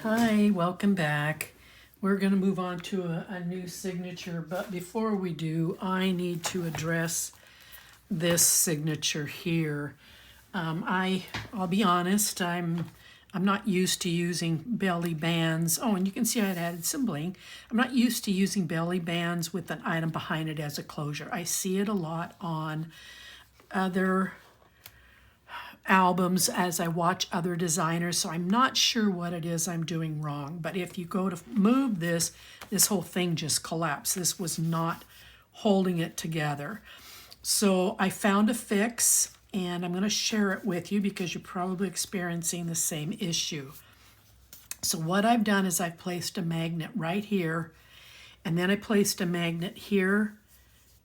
Hi, welcome back. We're going to move on to a new signature, but before we do, I need to address this signature here. I'll be honest, I'm not used to using belly bands. Oh, and you can see I had added some bling. I'm not used to using belly bands with an item behind it as a closure. I see it a lot on other albums as I watch other designers, so I'm not sure what it is I'm doing wrong. But if you go to move this whole thing just collapsed. This was not holding it together. So I found a fix, and I'm going to share it with you because you're probably experiencing the same issue. So what I've done is I've placed a magnet right here, and then I placed a magnet here,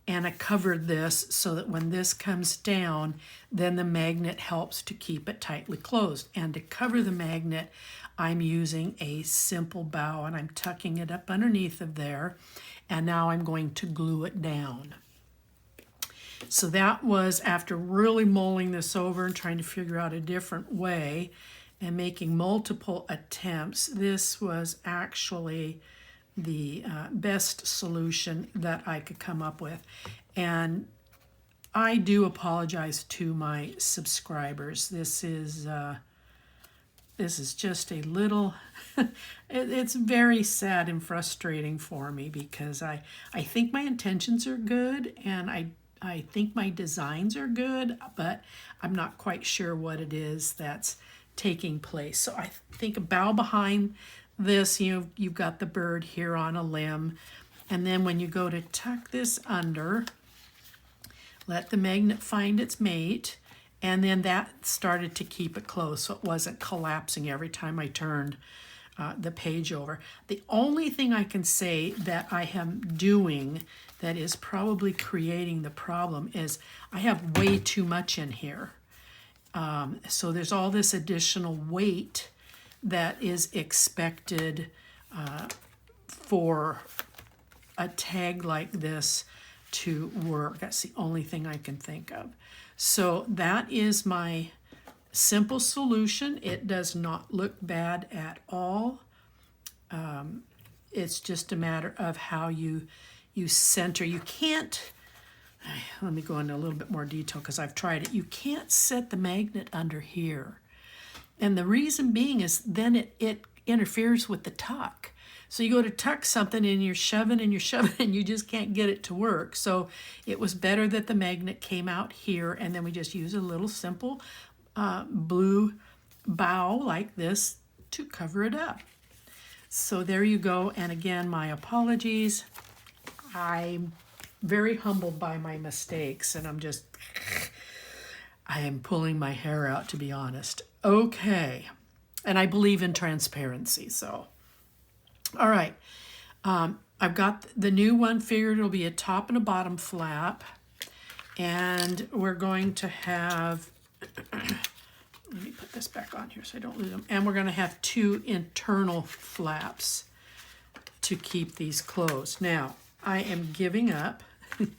and I covered this so that when this comes down, then the magnet helps to keep it tightly closed. And to cover the magnet, I'm using a simple bow, and I'm tucking it up underneath of there, and now I'm going to glue it down. So that was after really mulling this over and trying to figure out a different way and making multiple attempts. This was actually the best solution that I could come up with. And I do apologize to my subscribers. This is just a little, it's very sad and frustrating for me because I think my intentions are good, and I think my designs are good, but I'm not quite sure what it is that's taking place. So I think a bow behind this, you've got the bird here on a limb, and then when you go to tuck this under, let the magnet find its mate, and then that started to keep it closed so it wasn't collapsing every time I turned the page over. The only thing I can say that I am doing that is probably creating the problem is I have way too much in here. So there's all this additional weight that is expected for a tag like this to work. That's the only thing I can think of. So that is my simple solution. It does not look bad at all. It's just a matter of how you center. You can't, let me go into a little bit more detail because I've tried it. You can't set the magnet under here. And the reason being is then it interferes with the tuck. So you go to tuck something and you're shoving and you just can't get it to work. So it was better that the magnet came out here, and then we just use a little simple blue bow like this to cover it up. So there you go. And again, my apologies. I'm very humbled by my mistakes, and I am pulling my hair out, to be honest. Okay. And I believe in transparency, so. All right. I've got the new one figured. It'll be a top and a bottom flap. And we're going to have, let me put this back on here so I don't lose them. And we're going to have two internal flaps to keep these closed. Now, I am giving up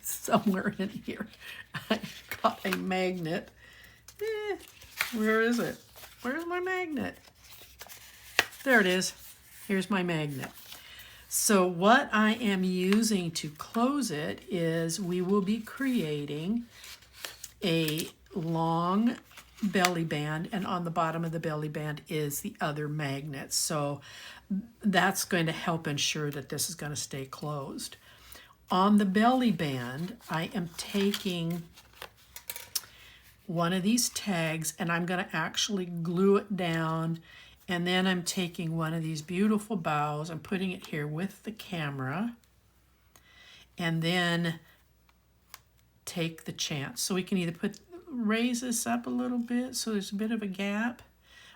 somewhere in here. I got a magnet. Where is it? Where's my magnet? There it is. Here's my magnet. So what I am using to close it is we will be creating a long belly band, and on the bottom of the belly band is the other magnet. So that's going to help ensure that this is going to stay closed. On the belly band, I am taking one of these tags, and I'm going to actually glue it down, and then I'm taking one of these beautiful bows and putting it here with the camera, and then take the chance. So we can either raise this up a little bit so there's a bit of a gap.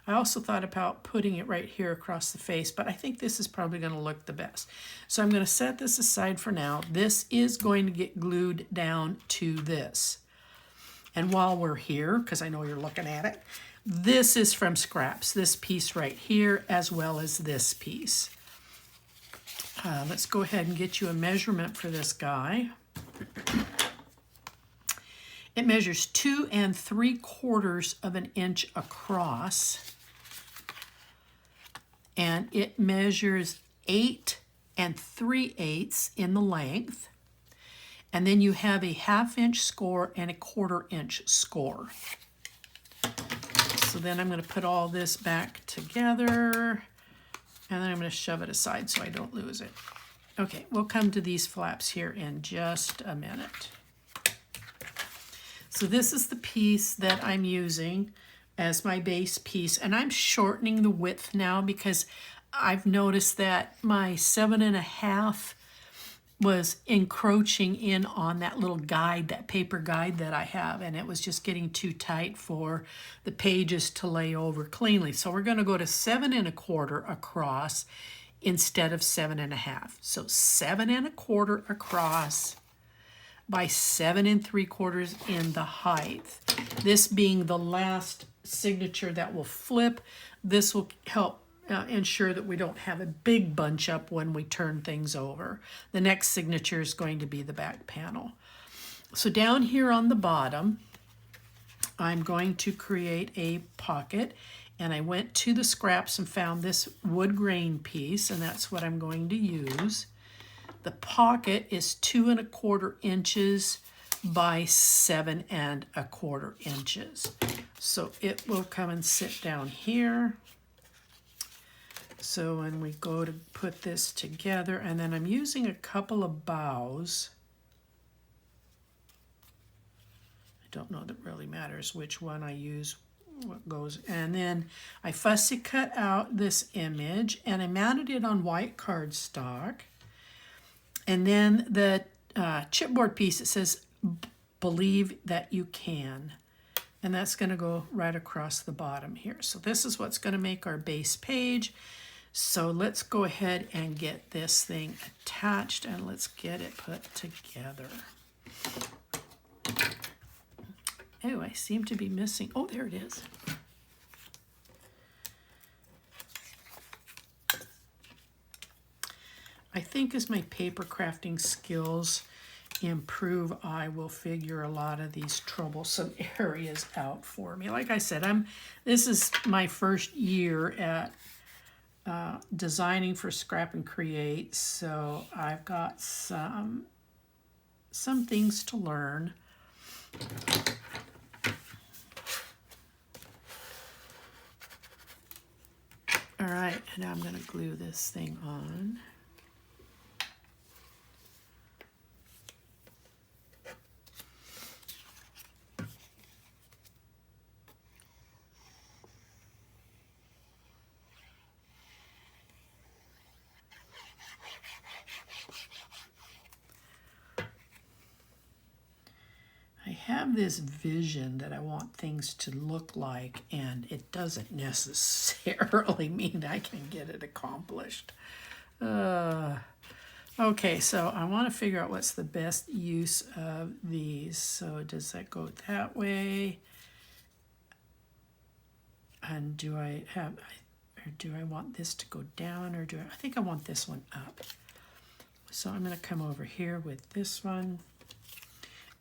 I also thought about putting it right here across the face, but I think this is probably going to look the best. So I'm going to set this aside for now. This is going to get glued down to this. And while we're here, because I know you're looking at it, this is from scraps, this piece right here, as well as this piece. Let's go ahead and get you a measurement for this guy. It measures 2 3/4 of an inch across. and it measures 8 3/8 in the length. And then you have a 1/2 inch score and a 1/4 inch score. So then I'm going to put all this back together, and then I'm going to shove it aside so I don't lose it. Okay, we'll come to these flaps here in just a minute. So this is the piece that I'm using as my base piece, and I'm shortening the width now because I've noticed that my 7.5 was encroaching in on that little guide, that paper guide that I have, and it was just getting too tight for the pages to lay over cleanly. So we're going to go to 7 1/4 across instead of 7.5. So 7 1/4 across by 7 3/4 in the height. This being the last signature that will flip. This will help ensure that we don't have a big bunch up when we turn things over. The next signature is going to be the back panel. So down here on the bottom, I'm going to create a pocket, and I went to the scraps and found this wood grain piece, and that's what I'm going to use. The pocket is 2 1/4 inches by 7 1/4 inches. So it will come and sit down here. So when we go to put this together, and then I'm using a couple of bows. I don't know that it really matters which one I use, what goes. And then I fussy cut out this image, and I mounted it on white cardstock. And then the chipboard piece, it says, "Believe that you can." And that's going to go right across the bottom here. So this is what's going to make our base page. So let's go ahead and get this thing attached, and let's get it put together. Oh, I seem to be missing. Oh, there it is. I think as my paper crafting skills improve, I will figure a lot of these troublesome areas out for me. Like I said, this is my first year at designing for Scrap and Create, so I've got some things to learn. All right, and I'm going to glue this thing on. I have this vision that I want things to look like, and it doesn't necessarily mean I can get it accomplished. Okay, so I want to figure out what's the best use of these. So does that go that way? And do I want this to go down, or I think I want this one up. So I'm going to come over here with this one.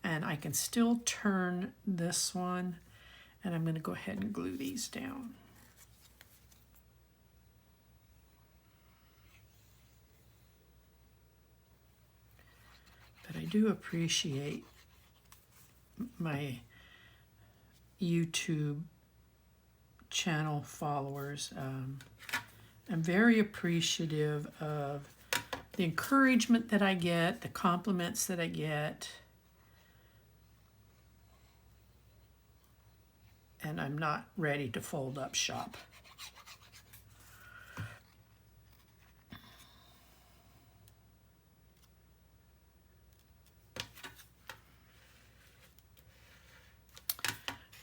And I can still turn this one, and I'm going to go ahead and glue these down. But I do appreciate my YouTube channel followers. I'm very appreciative of the encouragement that I get, the compliments that I get. And I'm not ready to fold up shop.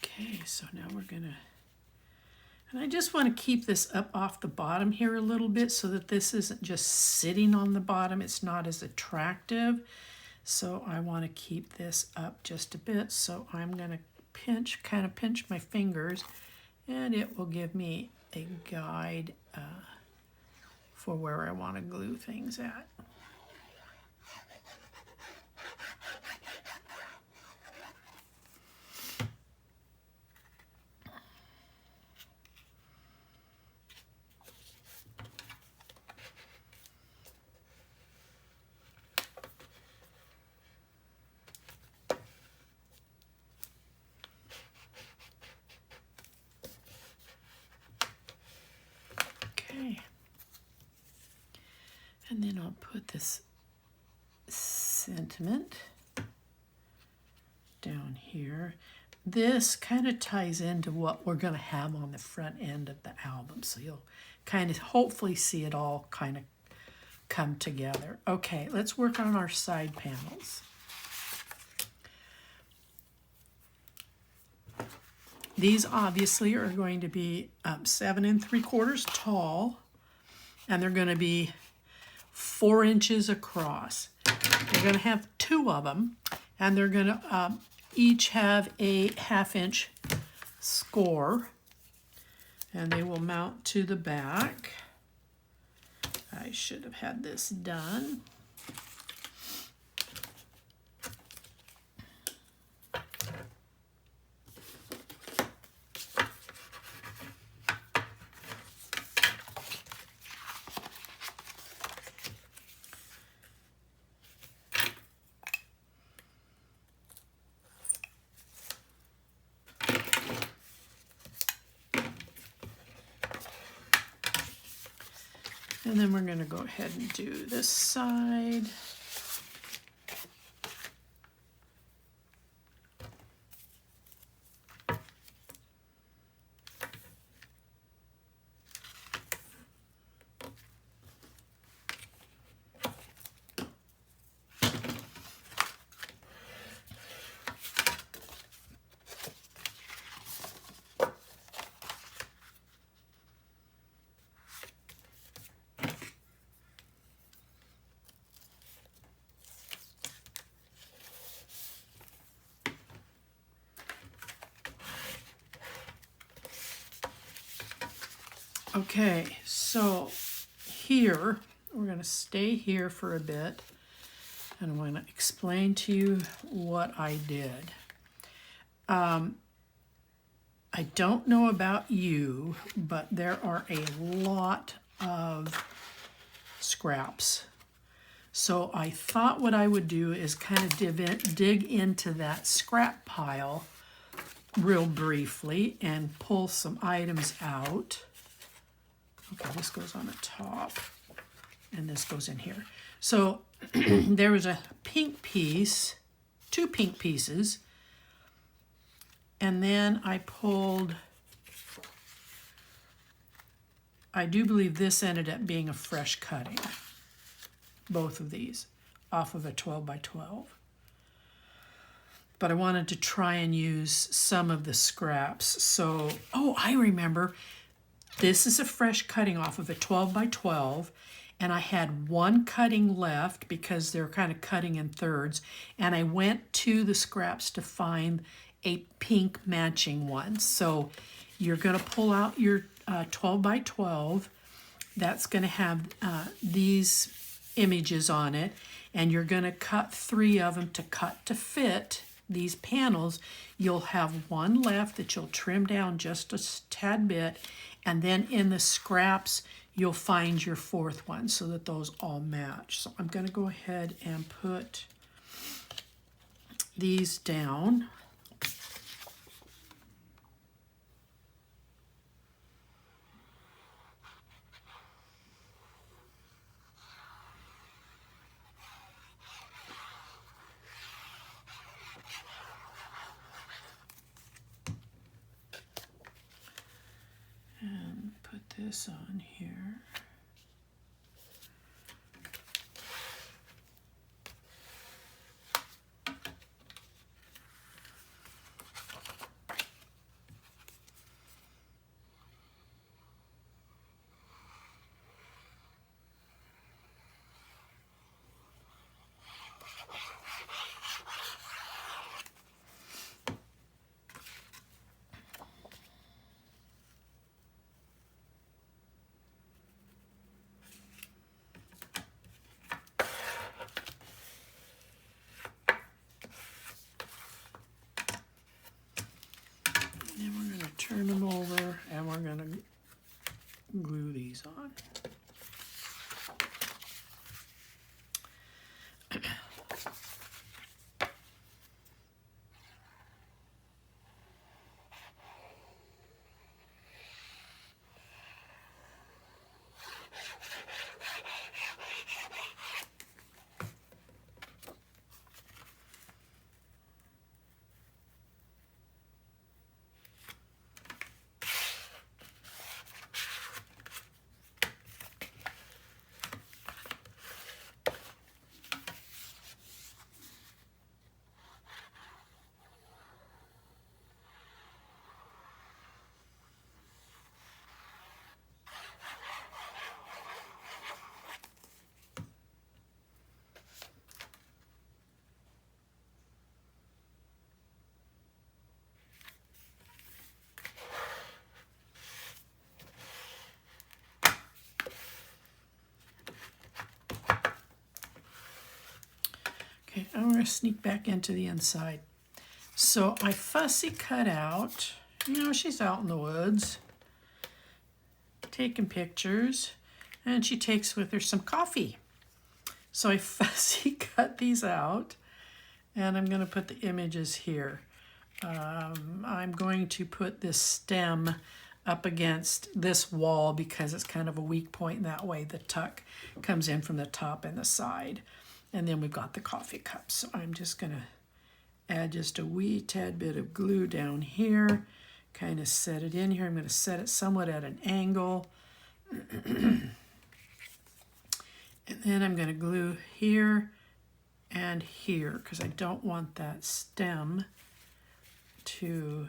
Okay, so now we're gonna, and I just want to keep this up off the bottom here a little bit so that this isn't just sitting on the bottom. It's not as attractive. So I want to keep this up just a bit. So I'm gonna kind of pinch my fingers, and it will give me a guide for where I want to glue things at. Okay. And then I'll put this sentiment down here. This kind of ties into what we're going to have on the front end of the album. So you'll kind of hopefully see it all kind of come together. Okay, let's work on our side panels. These obviously are going to be 7 3/4 tall, and they're going to be 4 inches across. You're going to have 2 of them, and they're going to each have a 1/2 inch score, and they will mount to the back. I should have had this done. And then we're going to go ahead and do this side. Okay, so here, we're going to stay here for a bit, and I'm going to explain to you what I did. I don't know about you, but there are a lot of scraps. So I thought what I would do is kind of dig into that scrap pile real briefly and pull some items out. Okay, this goes on the top, and this goes in here. So there was a pink piece, 2 pink pieces, and then I pulled, I do believe this ended up being a fresh cutting, both of these, off of a 12 by 12. But I wanted to try and use some of the scraps. So, oh, I remember. This is a fresh cutting off of a 12 by 12, and I had 1 cutting left because they're kind of cutting in thirds, and I went to the scraps to find a pink matching one. So you're going to pull out your 12 by 12. That's going to have these images on it, and you're going to cut 3 of them to cut to fit these panels. You'll have 1 left that you'll trim down just a tad bit, and then in the scraps you'll find your 4th one so that those all match. So I'm going to go ahead and put these down. And put this on here. And we're going to turn them over, and we're going to glue these on. Okay, I'm going to sneak back into the inside. So I fussy cut out, you know, she's out in the woods taking pictures, and she takes with her some coffee. So I fussy cut these out, and I'm going to put the images here. I'm going to put this stem up against this wall because it's kind of a weak point, and that way the tuck comes in from the top and the side. And then we've got the coffee cup. So I'm just going to add just a wee tad bit of glue down here, kind of set it in here. I'm going to set it somewhat at an angle. And then I'm going to glue here and here because I don't want that stem to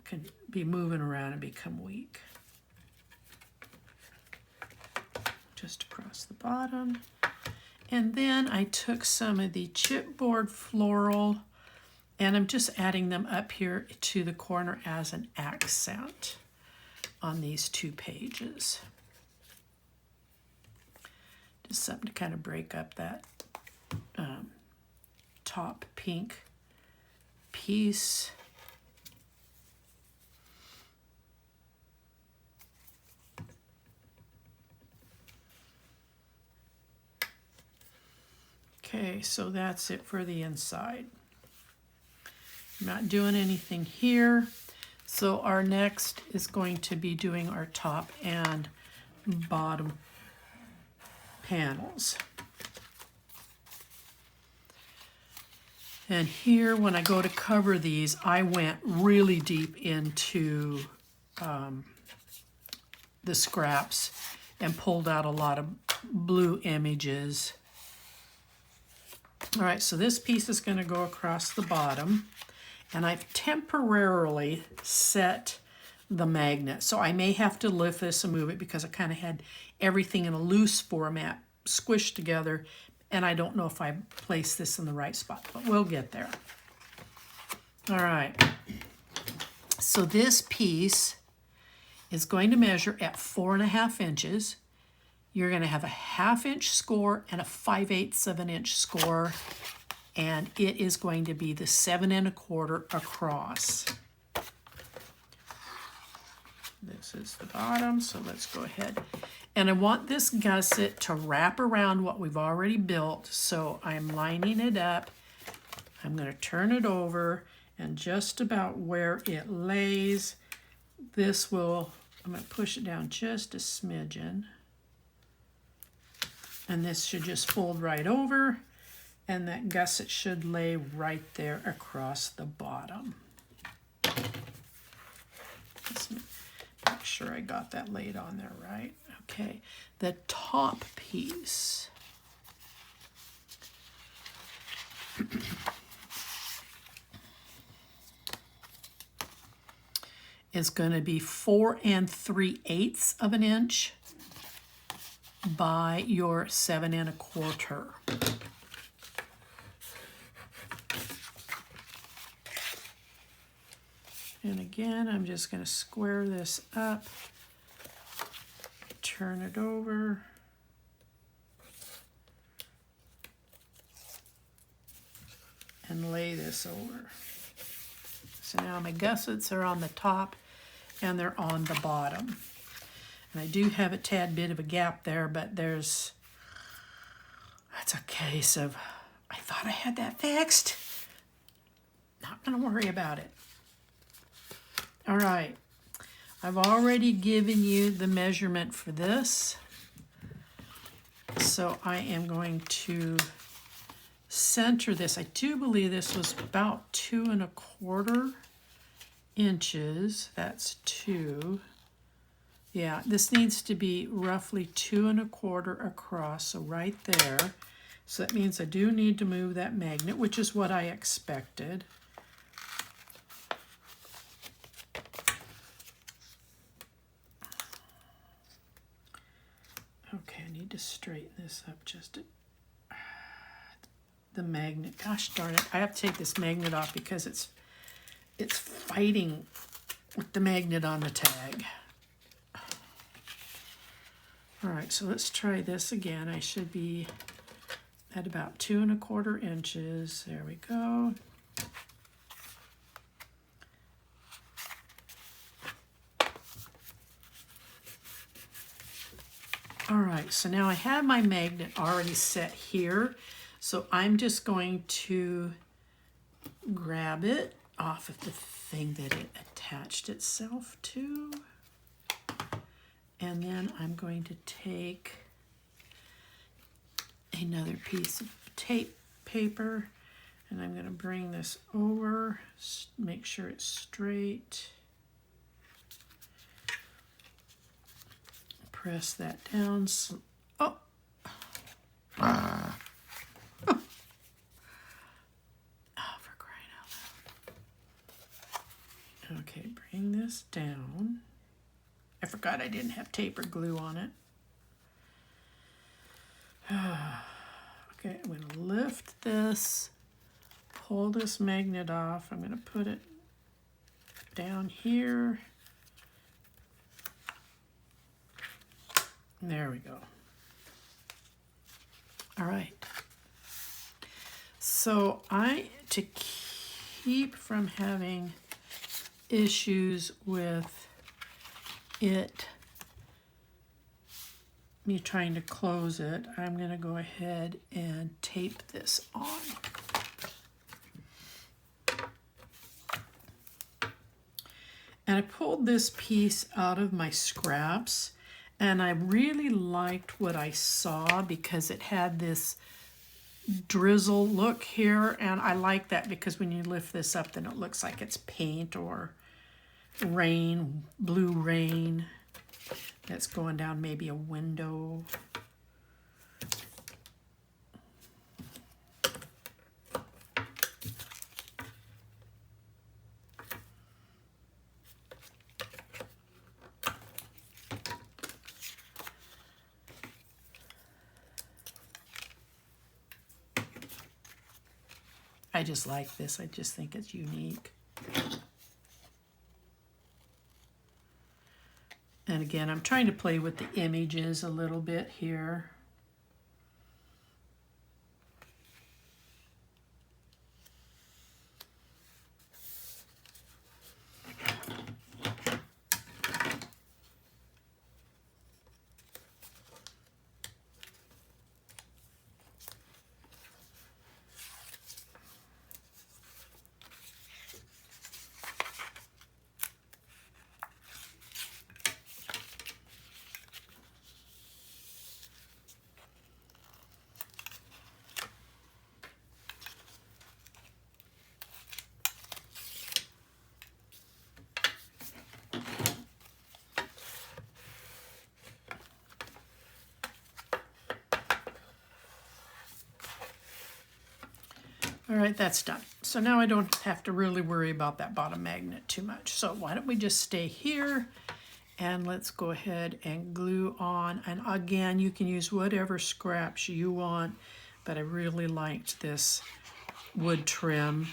can be moving around and become weak. Just across the bottom. And then I took some of the chipboard floral, and I'm just adding them up here to the corner as an accent on these two pages. Just something to kind of break up that top pink piece. Okay, so that's it for the inside. I'm not doing anything here. So our next is going to be doing our top and bottom panels. And here, when I go to cover these, I went really deep into the scraps and pulled out a lot of blue images. All right, so this piece is going to go across the bottom, and I've temporarily set the magnet. So I may have to lift this and move it because I kind of had everything in a loose format squished together, and I don't know if I placed this in the right spot, but we'll get there. All right, so this piece is going to measure at 4.5 inches. You're going to have a 1/2 inch score and a 5/8 of an inch score, and it is going to be the 7 1/4 across. This is the bottom, so let's go ahead. And I want this gusset to wrap around what we've already built, so I'm lining it up. I'm going to turn it over, and just about where it lays, this will, I'm going to push it down just a smidgen. And this should just fold right over, and that gusset should lay right there across the bottom. Let's make sure I got that laid on there right. Okay, the top piece is going to be 4 3/8 of an inch by your 7 1/4. And again, I'm just going to square this up, turn it over, and lay this over. So now my gussets are on the top and they're on the bottom. And I do have a tad bit of a gap there, but that's a case of, I thought I had that fixed. Not gonna worry about it. All right, I've already given you the measurement for this. So I am going to center this. I do believe this was about 2 1/4 inches. That's 2. Yeah, this needs to be roughly 2 1/4 across, so right there. So that means I do need to move that magnet, which is what I expected. Okay, I need to straighten this up just a the magnet. Gosh darn it, I have to take this magnet off because it's fighting with the magnet on the tag. All right, so let's try this again. I should be at about 2 1/4 inches. There we go. All right, so now I have my magnet already set here. So I'm just going to grab it off of the thing that it attached itself to. And then I'm going to take another piece of tape paper and I'm going to bring this over, make sure it's straight. Press that down. Oh. Oh, for crying out loud. Okay, bring this down. I forgot I didn't have tape or glue on it. Okay, I'm going to lift this, pull this magnet off. I'm going to put it down here. There we go. All right. So to keep from having issues with me trying to close it, I'm going to go ahead and tape this on. And I pulled this piece out of my scraps, and I really liked what I saw because it had this drizzle look here, and I like that because when you lift this up, then it looks like it's paint or rain, blue rain that's going down maybe a window. I just like this. I just think it's unique. And again, I'm trying to play with the images a little bit here. All right, that's done. So now I don't have to really worry about that bottom magnet too much. So why don't we just stay here and let's go ahead and glue on. And again, you can use whatever scraps you want, but I really liked this wood trim.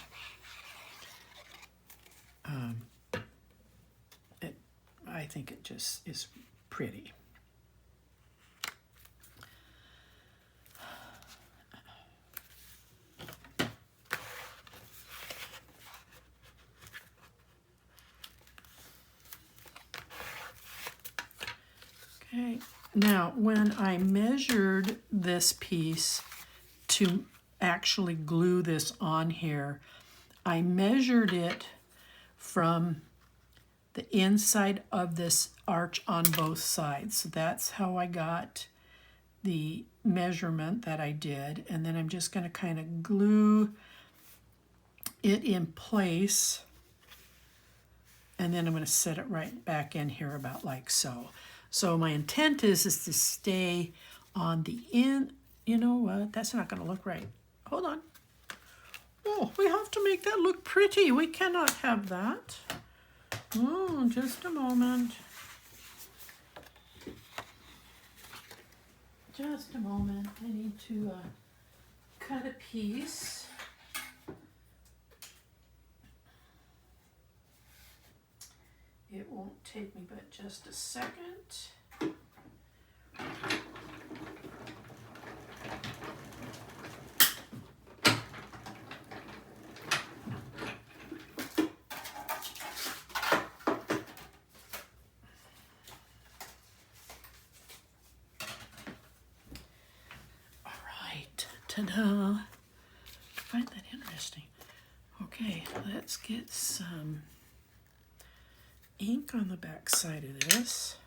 I think it just is pretty. Okay, now when I measured this piece to actually glue this on here, I measured it from the inside of this arch on both sides. So that's how I got the measurement that I did. And then I'm just going to kind of glue it in place. And then I'm going to set it right back in here about like so. So my intent is to stay on the in. You know what? That's not going to look right. Hold on. Oh, we have to make that look pretty. We cannot have that. Oh, just a moment. Just a moment. I need to cut a piece. It won't take me but just a second. Ta-da! I find that interesting. Okay, let's get some ink on the back side of this.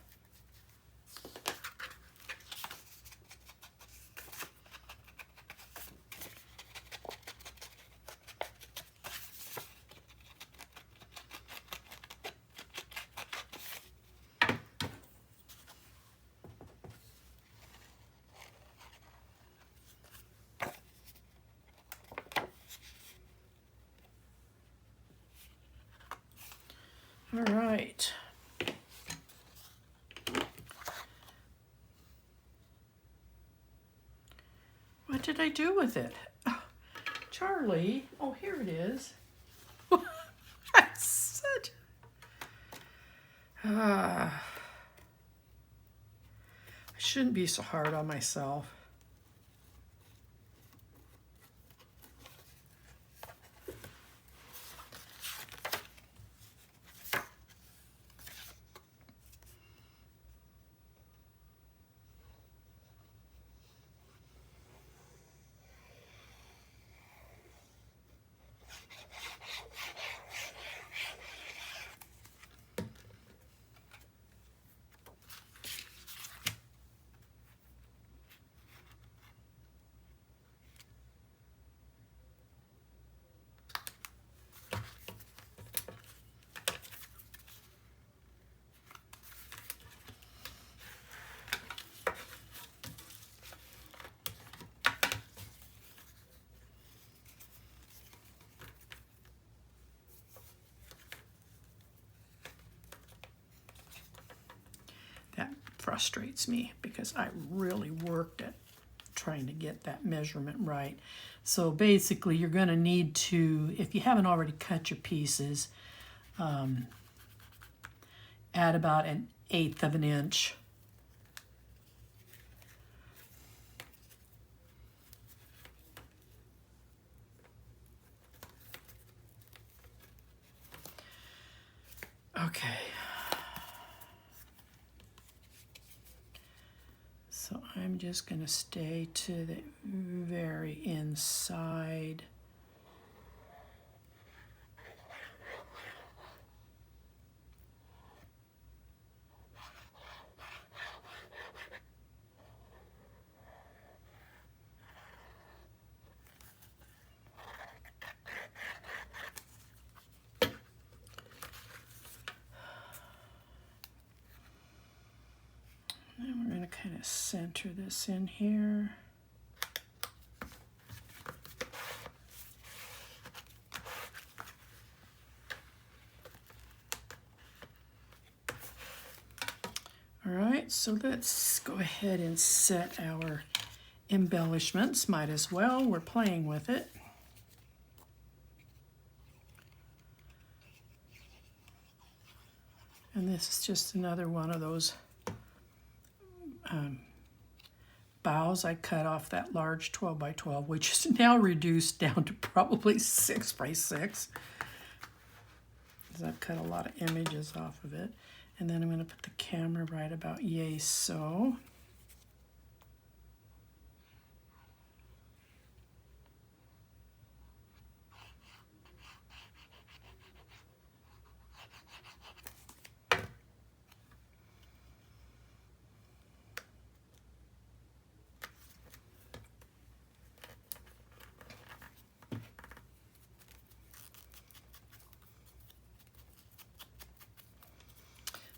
All right. What did I do with it? Oh, Charlie, oh, here it is. That's such... I shouldn't be so hard on myself. That frustrates me because I really worked at trying to get that measurement right. So basically you're going to need to, if you haven't already cut your pieces, add about 1/8 of an inch. Okay. So I'm just going to stay to the very inside. And we're going to kind of center this in here. All right, so let's go ahead and set our embellishments. Might as well, we're playing with it. And this is just another one of those bows I cut off that large 12 by 12, which is now reduced down to probably 6 by 6. Because I've cut a lot of images off of it. And then I'm going to put the camera right about yay so.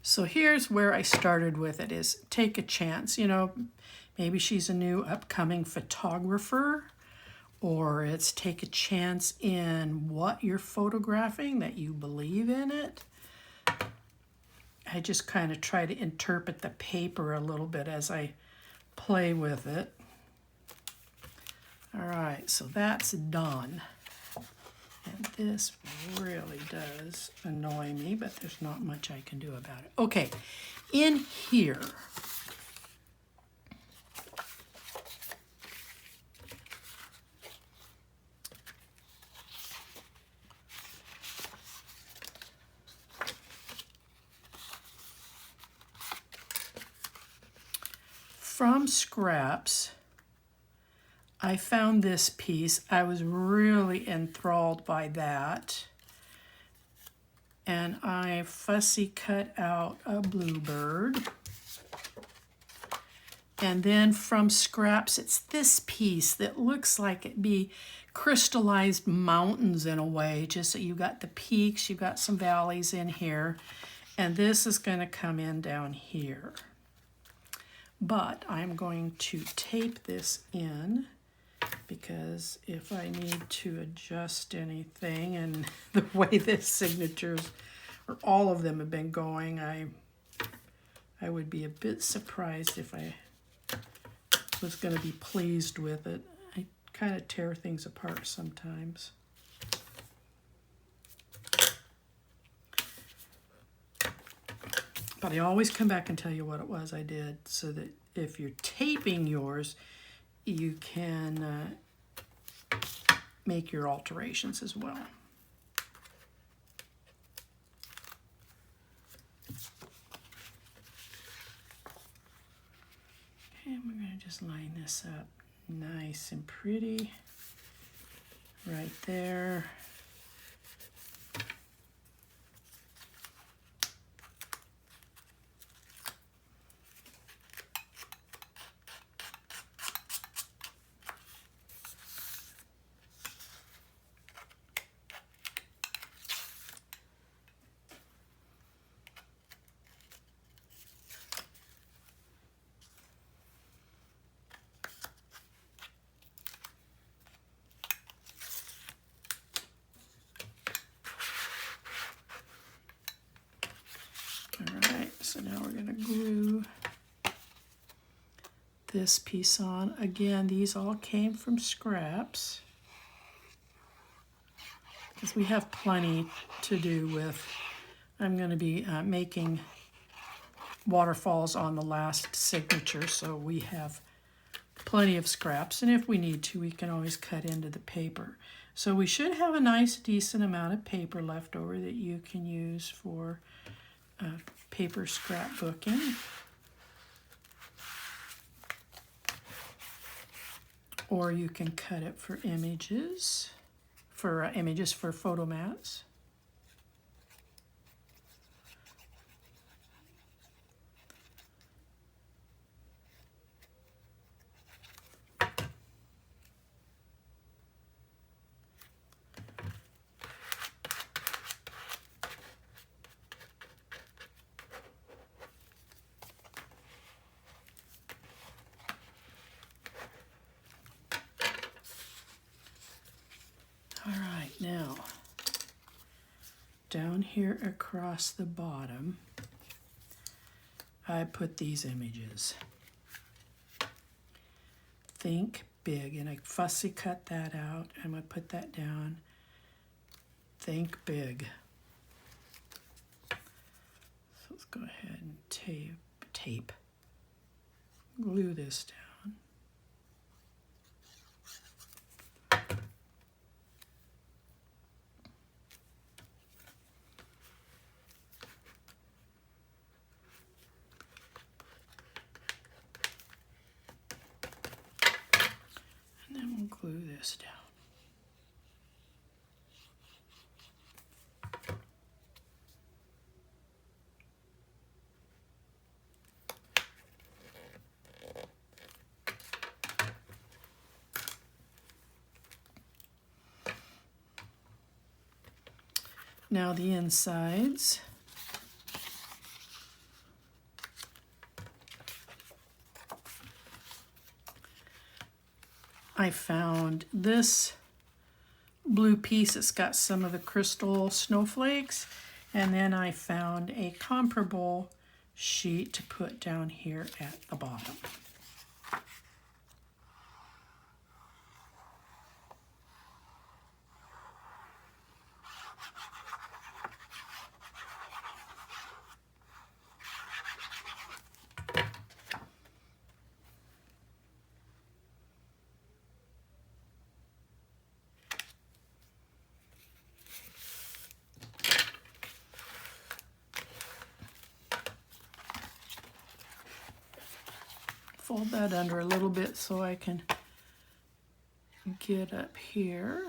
So here's where I started with it, is take a chance. You know, maybe she's a new upcoming photographer, or it's take a chance in what you're photographing, that you believe in it. I just kind of try to interpret the paper a little bit as I play with it. All right, so that's done. And this really does annoy me, but there's not much I can do about it. Okay, in here, from scraps, I found this piece. I was really enthralled by that. And I fussy cut out a bluebird. And then from scraps, it's this piece that looks like it'd be crystallized mountains in a way, just that you got the peaks, you got some valleys in here, and this is going to come in down here. But I'm going to tape this in, because if I need to adjust anything, and the way this signatures, or all of them have been going, I would be a bit surprised if I was going to be pleased with it. I kind of tear things apart sometimes. But I always come back and tell you what it was I did, so that if you're taping yours, you can make your alterations as well. And we're going to just line this up nice and pretty right there. So now we're going to glue this piece on. Again, these all came from scraps, because we have plenty to do with. I'm going to be making waterfalls on the last signature, so we have plenty of scraps, and if we need to, we can always cut into the paper. So we should have a nice decent amount of paper left over that you can use for paper scrapbooking, or you can cut it for images, for photo mats. All right, now down here across the bottom, I put these images. Think big, and I fussy cut that out. I'm going to put that down. Think big. So let's go ahead and tape, glue this down. Glue this down. Now the insides. I found this blue piece that's got some of the crystal snowflakes, and then I found a comparable sheet to put down here at the bottom. fold that under a little bit so I can get up here.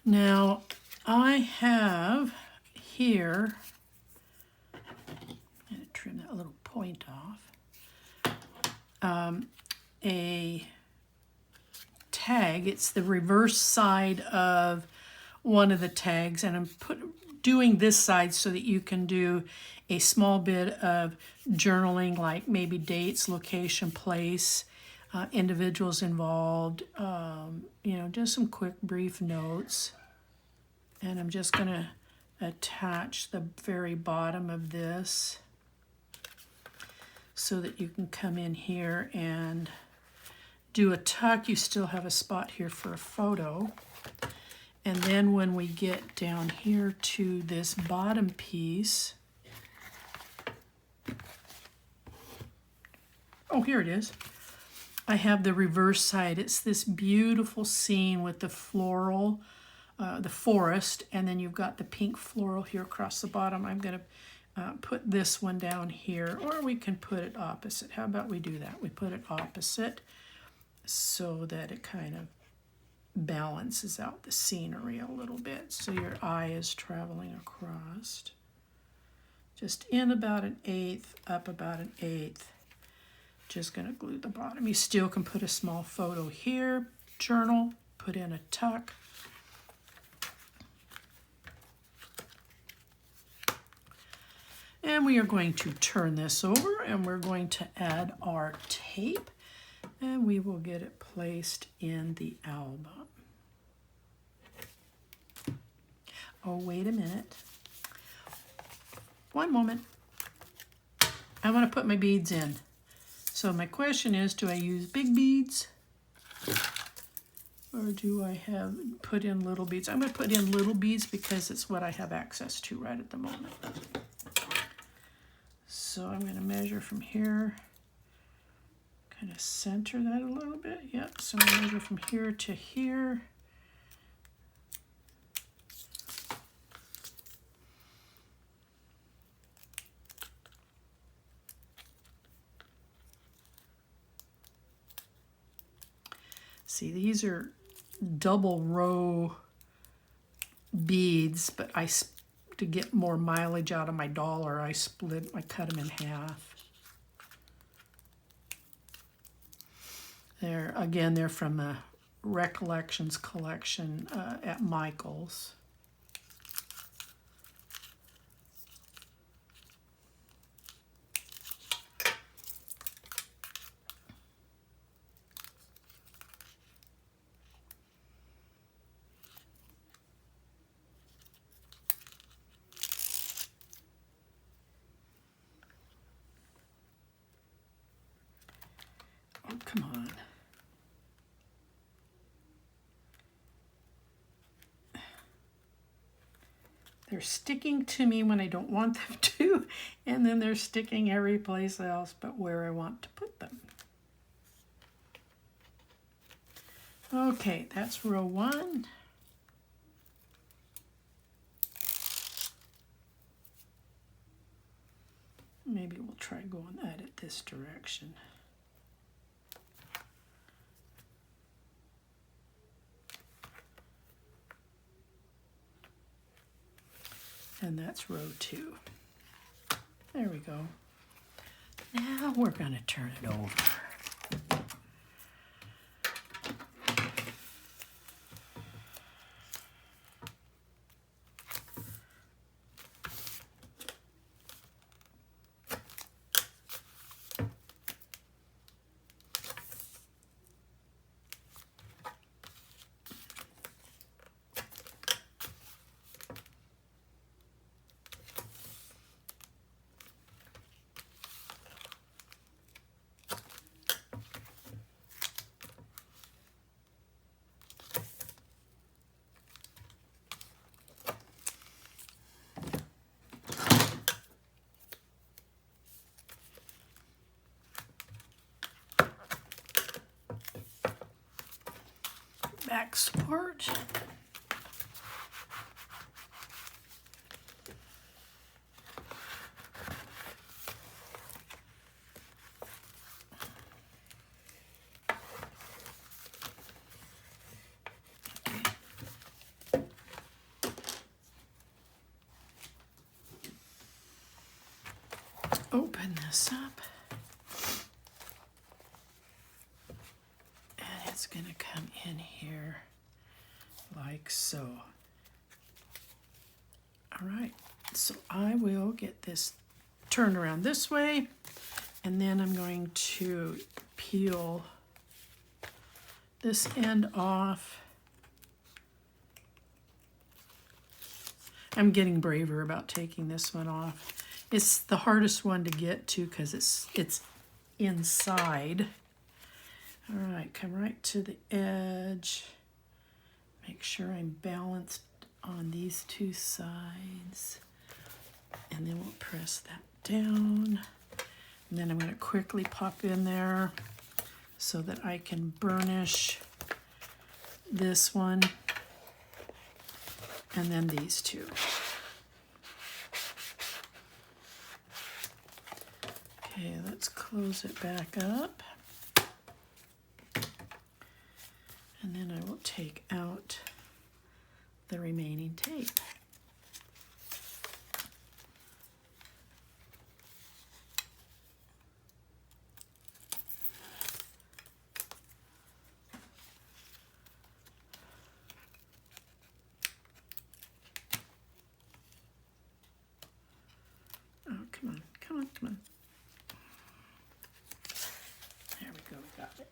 Now, I have here, I'm going to trim that little point off, a tag. It's the reverse side of one of the tags, and I'm doing this side so that you can do a small bit of journaling, like maybe dates, location, place, individuals involved, you know, just some quick brief notes. And I'm just going to attach the very bottom of this so that you can come in here and do a tuck. You still have a spot here for a photo. And then when we get down here to this bottom piece, oh, here it is. I have the reverse side. It's this beautiful scene with the floral, the forest, and then you've got the pink floral here across the bottom. I'm going to put this one down here, or we can put it opposite. How about we do that? We put it opposite so that it kind of balances out the scenery a little bit. So your eye is traveling across. Just in about an eighth, up about an eighth. Just going to glue the bottom. You still can put a small photo here, journal, put in a tuck. And we are going to turn this over and we're going to add our tape and we will get it placed in the album. Oh, wait a minute. One moment. I want to put my beads in. So my question is, do I use big beads or do I put in little beads? I'm going to put in little beads because it's what I have access to right at the moment. So I'm going to measure from here, kind of center that a little bit. Yep, so I measure from here to here. See, these are double row beads, but to get more mileage out of my dollar, I cut them in half. They're from a Recollections collection at Michael's. Oh, come on. They're sticking to me when I don't want them to, and then they're sticking every place else but where I want to put them. Okay, that's row 1. Maybe we'll try going at it this direction. And that's row 2. There we go. Now we're going to turn it over. export. Open this up, and it's going to come in here like so. All right, so I will get this turned around this way, and then I'm going to peel this end off. I'm getting braver about taking this one off. It's the hardest one to get to because it's inside. All right, come right to the edge. Make sure I'm balanced on these two sides. And then we'll press that down. And then I'm going to quickly pop in there so that I can burnish this one and then these two. Okay, let's close it back up. And then I will take out the remaining tape. Oh, come on, come on, come on. There we go, we got it.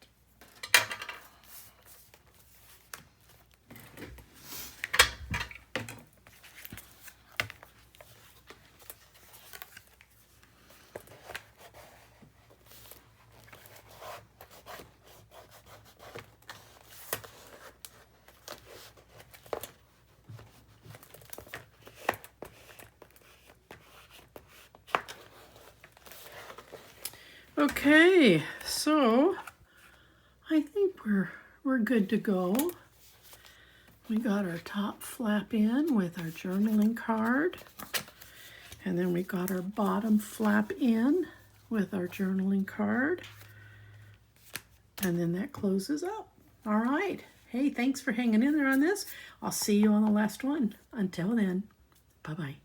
Okay, so I think we're good to go. We got our top flap in with our journaling card, and then we got our bottom flap in with our journaling card, and then that closes up. All right. Hey, thanks for hanging in there on this. I'll see you on the last one. Until then, bye-bye.